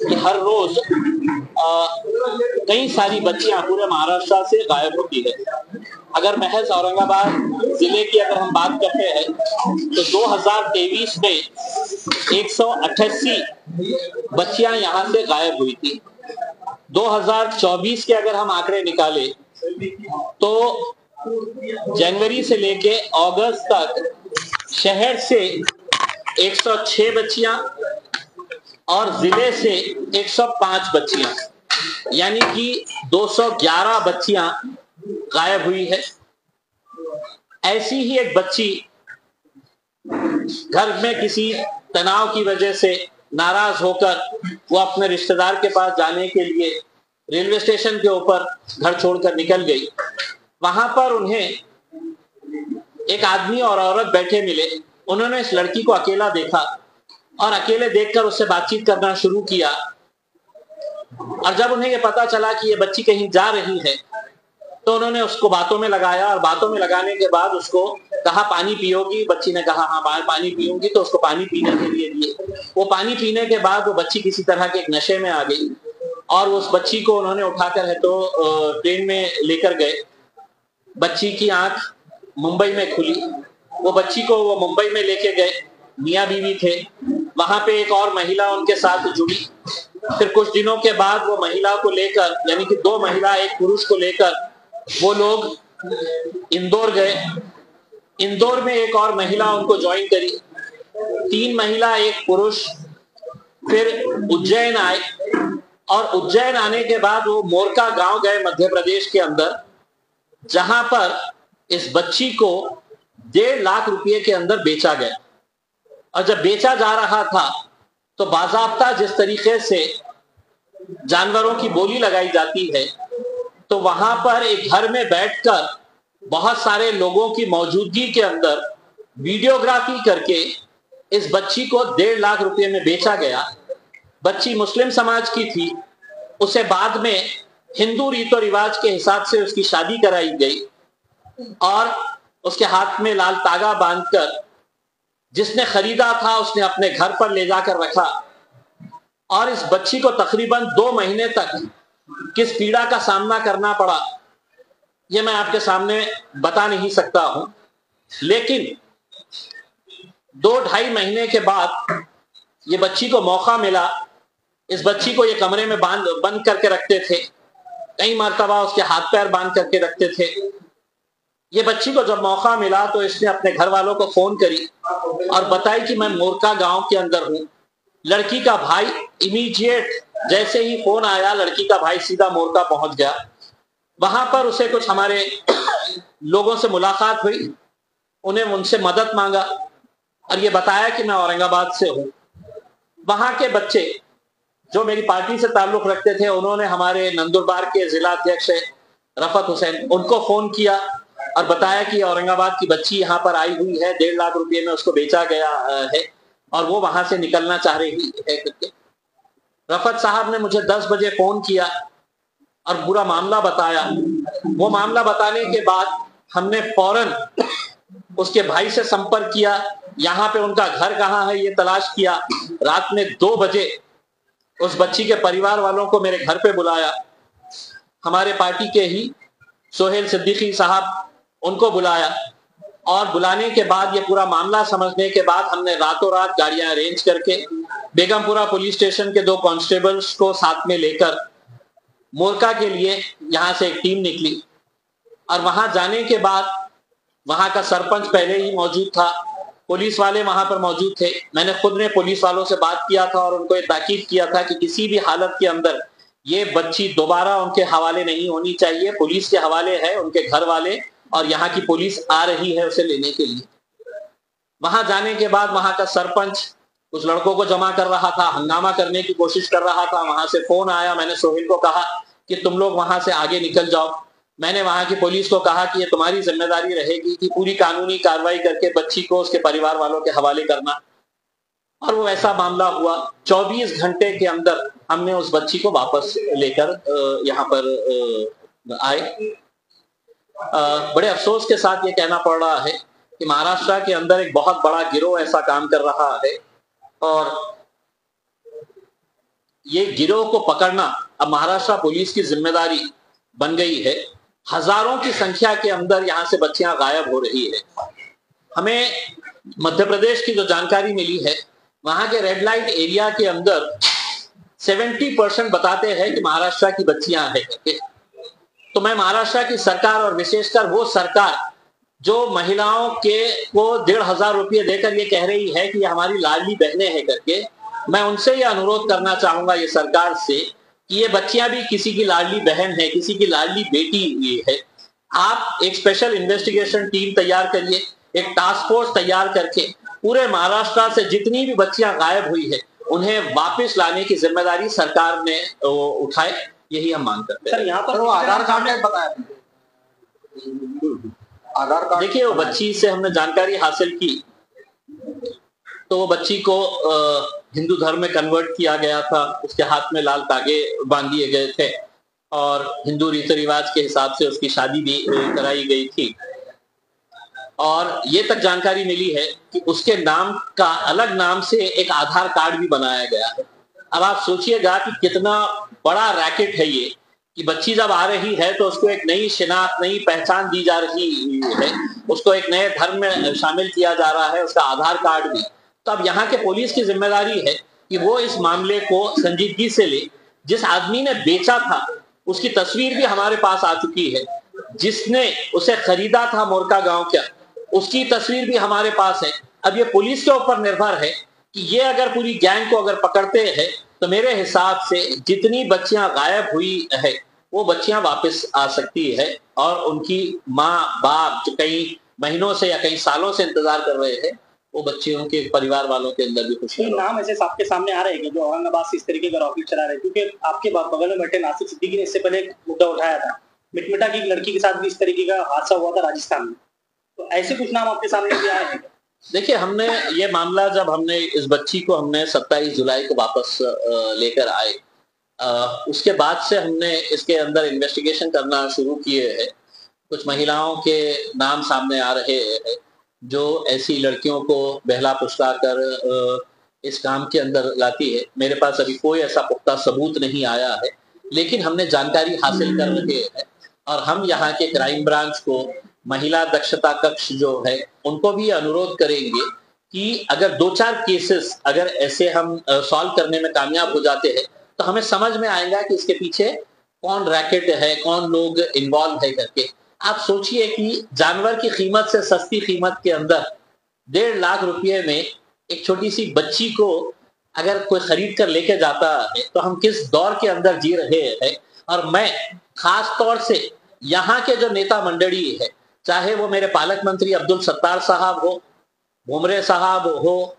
कि हर रोज कई सारी बच्चियां पूरे महाराष्ट्र से गायब होती है। अगर महज औरंगाबाद जिले की अगर हम बात करते हैं तो 2023 में 188 बच्चियां यहां से गायब हुई थी। 2024 के अगर हम आंकड़े निकाले तो जनवरी से लेके अगस्त तक शहर से 106 बच्चियां और जिले से 105 बच्चियां, यानी कि 211 बच्चियां गायब हुई है। ऐसी ही एक बच्ची घर में किसी तनाव की वजह से नाराज होकर वो अपने रिश्तेदार के पास जाने के लिए रेलवे स्टेशन के ऊपर घर छोड़कर निकल गई। वहां पर उन्हें एक आदमी और औरत बैठे मिले। उन्होंने इस लड़की को अकेला देखा और अकेले देखकर उससे बातचीत करना शुरू किया। और जब उन्हें यह पता चला कि ये बच्ची कहीं जा रही है तो उन्होंने उसको बातों में लगाया और बातों में लगाने के बाद उसको कहा पानी पियोगी। बच्ची ने कहा हाँ पानी पीऊंगी, तो उसको पानी पीने के लिए दिए। वो पानी पीने के बाद वो बच्ची किसी तरह के एक नशे में आ गई और उस बच्ची को उन्होंने उठाकर है तो ट्रेन में लेकर गए। बच्ची की आंख मुंबई में खुली। वो बच्ची को वो मुंबई में लेके गए, मियाँ बीवी थे। वहां पे एक और महिला उनके साथ जुड़ी। फिर कुछ दिनों के बाद वो महिला को लेकर, यानी कि 2 महिला एक पुरुष को लेकर वो लोग इंदौर गए। इंदौर में एक और महिला उनको ज्वाइन करी। 3 महिला एक पुरुष फिर उज्जैन आए और उज्जैन आने के बाद वो मोरका गांव गए मध्य प्रदेश के अंदर, जहां पर इस बच्ची को 1.5 लाख रुपए के अंदर बेचा गया। और जब बेचा जा रहा था तो बाजाब्ता जिस तरीके से जानवरों की बोली लगाई जाती है, तो वहां पर एक घर में बैठकर बहुत सारे लोगों की मौजूदगी के अंदर वीडियोग्राफी करके इस बच्ची को 1.5 लाख रुपए में बेचा गया। बच्ची मुस्लिम समाज की थी। उसे बाद में हिंदू रीतो रिवाज के हिसाब से उसकी शादी कराई गई और उसके हाथ में लाल तागा बांधकर जिसने खरीदा था उसने अपने घर पर ले जाकर रखा। और इस बच्ची को तकरीबन 2 महीने तक किस पीड़ा का सामना करना पड़ा ये मैं आपके सामने बता नहीं सकता हूं। लेकिन 2-2.5 महीने के बाद ये बच्ची को मौका मिला। इस बच्ची को ये कमरे में बंद करके रखते थे। कई मर्तबा उसके हाथ पैर बांध करके रखते थे। ये बच्ची को जब मौका मिला तो इसने अपने घर वालों को फोन करी और बताई कि मैं मोरका गांव के अंदर हूं। लड़की का भाई इमीडिएट जैसे ही फोन आया, लड़की का भाई सीधा मोरका पहुंच गया। वहां पर उसे कुछ हमारे लोगों से मुलाकात हुई। उन्हें उनसे मदद मांगा और ये बताया कि मैं औरंगाबाद से हूं। वहां के बच्चे जो मेरी पार्टी से ताल्लुक रखते थे, उन्होंने हमारे नंदुरबार के जिला अध्यक्ष रफत हुसैन, उनको फोन किया और बताया कि औरंगाबाद की बच्ची यहाँ पर आई हुई है, 1.5 लाख रुपए में उसको बेचा गया है और वो वहां से निकलना चाह रही है करके। रफत साहब ने मुझे 10 बजे फोन किया और पूरा मामला बताया। वो मामला बताने के बाद हमने फौरन उसके भाई से संपर्क किया। यहाँ पे उनका घर कहाँ है ये तलाश किया। रात में 2 बजे उस बच्ची के परिवार वालों को मेरे घर पे बुलाया। हमारे पार्टी के ही सोहेल सिद्दीकी साहब, उनको बुलाया और बुलाने के बाद ये पूरा मामला समझने के बाद हमने रातों रात गाड़ियां अरेंज करके बेगमपुरा पुलिस स्टेशन के 2 कांस्टेबल्स को साथ में लेकर मोरका के लिए यहां से एक टीम निकली। और वहां जाने के बाद वहां का सरपंच पहले ही मौजूद था, पुलिस वाले वहां पर मौजूद थे। मैंने खुद ने पुलिस वालों से बात किया था और उनको ये ताकीद किया था कि किसी भी हालत के अंदर ये बच्ची दोबारा उनके हवाले नहीं होनी चाहिए। पुलिस के हवाले है, उनके घर वाले और यहाँ की पुलिस आ रही है उसे लेने के लिए। वहां जाने के बाद वहां का सरपंच कुछ लड़कों को जमा कर रहा था, हंगामा करने की कोशिश कर रहा था। वहां से फोन आया। मैंने सोहेल को कहा कि तुम लोग वहां से आगे निकल जाओ। मैंने वहां की पुलिस को कहा कि ये तुम्हारी जिम्मेदारी रहेगी कि पूरी कानूनी कार्रवाई करके बच्ची को उसके परिवार वालों के हवाले करना। और वो ऐसा मामला हुआ। 24 घंटे के अंदर हमने उस बच्ची को वापस लेकर यहाँ पर आए। बड़े अफसोस के साथ ये कहना पड़ रहा है कि महाराष्ट्र के अंदर एक बहुत बड़ा गिरोह ऐसा काम कर रहा है और ये गिरोह को पकड़ना अब महाराष्ट्र पुलिस की जिम्मेदारी बन गई है। हजारों की संख्या के अंदर यहाँ से बच्चियां गायब हो रही है। हमें मध्य प्रदेश की जो जानकारी मिली है, वहां के रेड लाइट एरिया के अंदर 70% बताते हैं कि महाराष्ट्र की बच्चियां हैं। तो मैं महाराष्ट्र की सरकार और विशेषकर वो सरकार जो महिलाओं के को 1,500 रुपये देकर ये कह रही है कि ये हमारी लाडली बहनें हैं करके, मैं उनसे ये अनुरोध करना चाहूंगा ये सरकार से कि ये बच्चियां भी किसी की लाडली बहन है, किसी की लाडली बेटी ये है। आप एक स्पेशल इन्वेस्टिगेशन टीम तैयार करिए, एक टास्क फोर्स तैयार करके पूरे महाराष्ट्र से जितनी भी बच्चियां गायब हुई है उन्हें वापस लाने की जिम्मेदारी सरकार ने उठाए, यही हम मांग करते हैं। सर यहाँ पर वो आधार कार्ड ने बताया, आधार कार्ड देखिए वो बच्ची से हमने जानकारी हासिल की तो वो बच्ची को हिंदू धर्म में कन्वर्ट किया गया था, उसके हाथ में लाल धागे बांध दिए गए थे और हिंदू रीति रिवाज के हिसाब से उसकी शादी भी कराई गई थी। और ये तक जानकारी मिली है कि उसके नाम का अलग नाम से एक आधार कार्ड भी बनाया गया है। अब आप सोचिएगा कि कितना बड़ा रैकेट है ये, कि बच्ची जब आ रही है तो उसको एक नई शिनाख्त, नई पहचान दी जा रही है, उसको एक नए धर्म में शामिल किया जा रहा है, उसका आधार कार्ड भी। तो अब यहाँ के पुलिस की जिम्मेदारी है कि वो इस मामले को संजीदगी से ले। जिस आदमी ने बेचा था उसकी तस्वीर भी हमारे पास आ चुकी है, जिसने उसे खरीदा था मोरका गांव का, उसकी तस्वीर भी हमारे पास है। अब ये पुलिस के ऊपर निर्भर है कि ये अगर पूरी गैंग को अगर पकड़ते हैं तो मेरे हिसाब से जितनी बच्चियां गायब हुई है वो बच्चियां वापस आ सकती है और उनकी माँ बाप जो कई महीनों से या कई सालों से इंतजार कर रहे हैं वो बच्चियों के परिवार वालों के अंदर भी खुशी। नाम ऐसे आपके सामने आ रहे हैं जो औरंगाबाद से इस तरीके का रॉकेट चला रहे हैं, क्योंकि आपके बगल में बैठे नासिर सिद्दीकी ने इससे पहले एक मुद्दा उठाया था, मिटमिटा की एक लड़की के साथ भी इस तरीके का हादसा हुआ था राजस्थान में। तो ऐसे कुछ नाम आपके सामने भी आए हैं? देखिए हमने ये मामला जब हमने इस बच्ची को हमने 27 जुलाई को वापस लेकर आए, उसके बाद से हमने इसके अंदर इन्वेस्टिगेशन करना शुरू किए हैं। कुछ महिलाओं के नाम सामने आ रहे हैं जो ऐसी लड़कियों को बहला फुसला कर इस काम के अंदर लाती है। मेरे पास अभी कोई ऐसा पुख्ता सबूत नहीं आया है, लेकिन हमने जानकारी हासिल कर रहे हैं और हम यहाँ के क्राइम ब्रांच को, महिला दक्षता कक्ष जो है, उनको भी अनुरोध करेंगे कि अगर 2-4 केसेस अगर ऐसे हम सॉल्व करने में कामयाब हो जाते हैं तो हमें समझ में आएगा कि इसके पीछे कौन रैकेट है, कौन लोग इन्वॉल्व है करके। आप सोचिए कि जानवर की कीमत से सस्ती कीमत के अंदर 1.5 लाख रुपये में एक छोटी सी बच्ची को अगर कोई खरीद कर लेके जाता है तो हम किस दौर के अंदर जी रहे हैं। और मैं खास तौर से यहाँ के जो नेता मंडली है, चाहे वो मेरे पालक मंत्री अब्दुल सत्तार साहब हो, भुमरे साहब हो,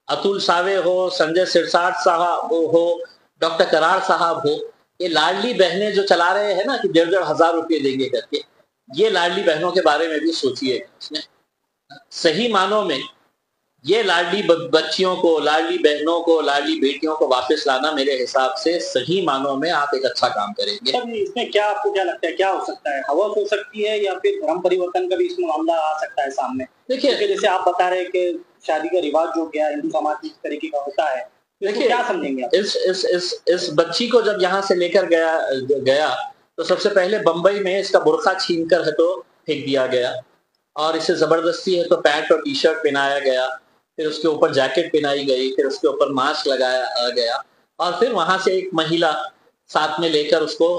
अतुल सावे हो, संजय सिरसाट साहब हो, डॉक्टर करार साहब हो, ये लाडली बहनें जो चला रहे हैं ना कि 1,500 रुपये देंगे करके, ये लाडली बहनों के बारे में भी सोचिए। सही मानों में ये लाडली बच्चियों को, लाडली बहनों को, लाडली बेटियों को वापस लाना मेरे हिसाब से सही मानों में आप एक अच्छा काम करेंगे। सर इसमें क्या आपको क्या लगता है, क्या हो सकता है? हवस हो सकती है या फिर धर्म परिवर्तन का भी इसमें मामला आ सकता है सामने? देखिए जैसे आप बता रहे हैं कि शादी का रिवाज जो गया हिंदू समाज में इस तरीके का होता है, देखिए क्या समझेंगे आप? इस बच्ची को जब यहाँ से लेकर गया तो सबसे पहले बंबई में इसका बुर्का छीन कर है तो फेंक दिया गया और इसे जबरदस्ती है तो पैंट और टी शर्ट पहनाया गया, फिर उसके ऊपर जैकेट पहनाई गई, फिर उसके ऊपर मास्क लगाया गया और फिर वहां से एक महिला साथ में लेकर उसको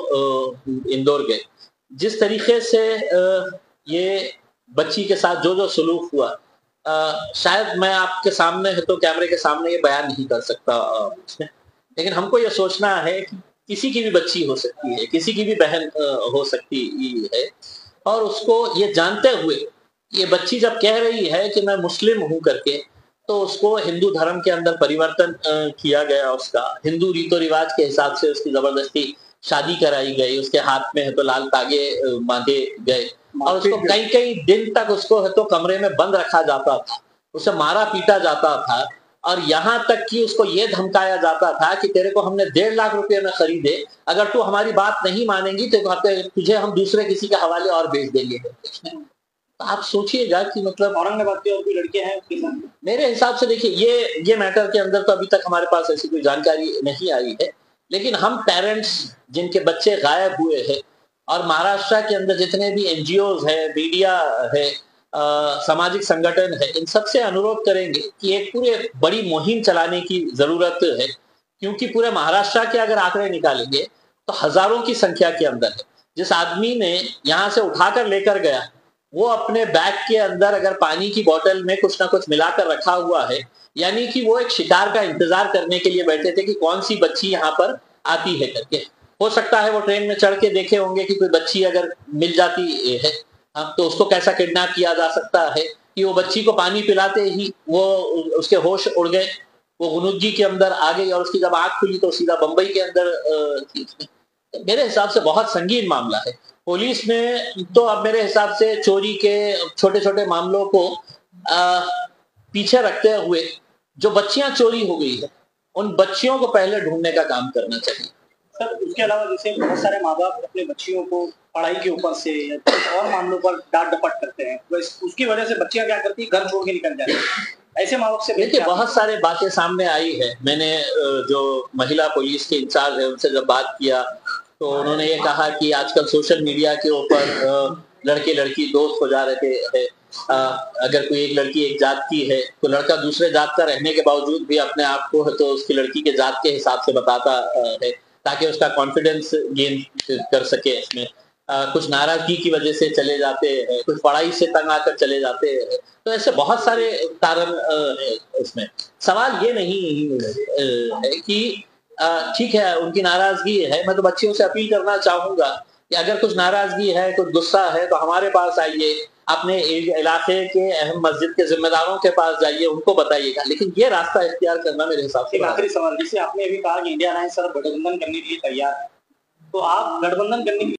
इंदौर गए। जिस तरीके से ये बच्ची के साथ जो जो सलूक हुआ, शायद मैं आपके सामने है तो कैमरे के सामने ये बयान नहीं कर सकता उसमें, लेकिन हमको ये सोचना है कि किसी की भी बच्ची हो सकती है, किसी की भी बहन हो सकती है और उसको ये जानते हुए ये बच्ची जब कह रही है कि मैं मुस्लिम हूं करके, तो उसको हिंदू धर्म के अंदर परिवर्तन किया गया, उसका हिंदू रीतो रिवाज के हिसाब से उसकी जबरदस्ती शादी कराई गई, उसके हाथ में है तो लाल तागे बांधे गए और उसको कई कई दिन तक उसको है तो कमरे में बंद रखा जाता था, उसे मारा पीटा जाता था और यहाँ तक कि उसको ये धमकाया जाता था कि तेरे को हमने 1.5 लाख रुपए में खरीदे, अगर तू हमारी बात नहीं मानेंगी तो तुझे हम दूसरे किसी के हवाले और बेच देंगे। तो आप सोचिएगा कि मतलब औरंगाबाद की और कोई लड़कियां हैं उसके साथ? मेरे हिसाब से देखिए ये मैटर के अंदर तो अभी तक हमारे पास ऐसी कोई जानकारी नहीं आई है, लेकिन हम पेरेंट्स जिनके बच्चे गायब हुए हैं और महाराष्ट्र के अंदर जितने भी एनजीओज है, मीडिया है, सामाजिक संगठन है, इन सबसे अनुरोध करेंगे कि एक पूरे बड़ी मुहिम चलाने की जरूरत है, क्योंकि पूरे महाराष्ट्र के अगर आंकड़े निकालेंगे तो हजारों की संख्या के अंदर है। जिस आदमी ने यहाँ से उठाकर लेकर गया, वो अपने बैग के अंदर अगर पानी की बोतल में कुछ ना कुछ मिलाकर रखा हुआ है, यानी कि वो एक शिकार का इंतजार करने के लिए बैठे थे कि कौन सी बच्ची यहाँ पर आती है करके। हो सकता है वो ट्रेन में चढ़ के देखे होंगे कि कोई बच्ची अगर मिल जाती है तो उसको कैसा किडनैप किया जा सकता है, कि वो बच्ची को पानी पिलाते ही वो उसके होश उड़ गए, वो गुनुजी के अंदर आ गई और उसकी जब आंख खुली तो सीधा बंबई के अंदर थी। तो मेरे हिसाब से बहुत संगीन मामला है। पुलिस ने तो अब मेरे हिसाब से चोरी के छोटे छोटे मामलों को पीछे रखते हुए जो बच्चियां चोरी हो गई है उन बच्चियों को पहले ढूंढने का काम करना चाहिए। सर उसके अलावा जैसे बहुत सारे माँ बाप अपने बच्चियों को पढ़ाई के ऊपर से या कुछ और मामलों पर डांट डपट करते हैं, उसकी वजह से बच्चियां क्या करती है, घर छोड़ के निकल जाती है। ऐसे माँ बाप से देखिए बहुत सारे बातें सामने आई है। मैंने जो महिला पुलिस के इंचार्ज है उनसे जब बात किया तो उन्होंने ये कहा कि आजकल सोशल मीडिया के ऊपर लड़के लड़की दोस्त हो जा रहे थे। अगर कोई एक लड़की एक जात की है तो लड़का दूसरे जात का रहने के बावजूद भी अपने आप को तो उसकी लड़की के जात के हिसाब से बताता है ताकि उसका कॉन्फिडेंस गेन कर सके। इसमें कुछ नाराजगी की वजह से चले जाते हैं, कुछ पढ़ाई से तंग आकर चले जाते हैं। तो ऐसे बहुत सारे कारण है इसमें। सवाल ये नहीं है कि ठीक है उनकी नाराजगी है, मैं तो बच्चियों से अपील करना चाहूंगा कि अगर कुछ नाराजगी है, कुछ गुस्सा है तो हमारे पास आइए, अपने इलाके के अहम मस्जिद के जिम्मेदारों के पास जाइए, उनको बताइएगा। लेकिन ये रास्ता इख्तियार करना मेरे हिसाब से। एक आखिरी सवाल, जैसे आपने अभी कहा कि इंडिया अलायंस गठबंधन करने के लिए तैयार है, तो आप गठबंधन करने